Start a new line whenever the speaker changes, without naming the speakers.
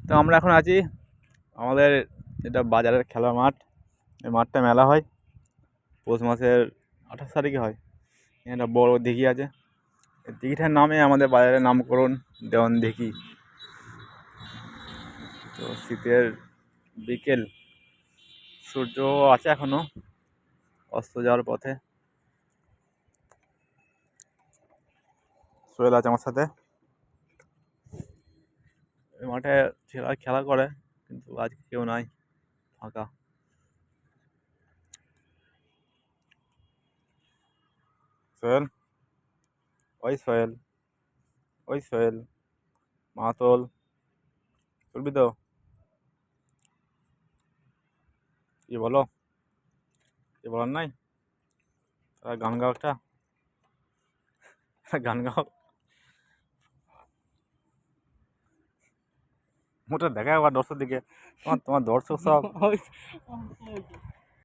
তো আমরা এখন আছি আমাদের এটা বাজারের খেলার মাঠ। এই মাঠটা মেলা হয় পৌষ মাসের 28 তারিখে হয়। এখানে একটা বড় দিঘি আছে, এই দিঘিটার নামে আমাদের বাজারের নামকরণ দেওয়ান দিঘি। তো শীতের বিকেল, সূর্য আছে এখনো অস্ত যাওয়ার পথে। সোহেল আছে আমার সাথে। এই মাঠে ছেলেরা খেলা করে, কিন্তু আজকে কেউ নাই, ফাঁকা। সোহেল, ওই সোহেল, ওই সোহেল, মাতল, চলবি তো? কি বলো, কি বলার নাই? তারা গান গাও একটা, গান গাও। মোটা দেখা আবার দর্শক দিকে, তোমার তোমার দর্শক সব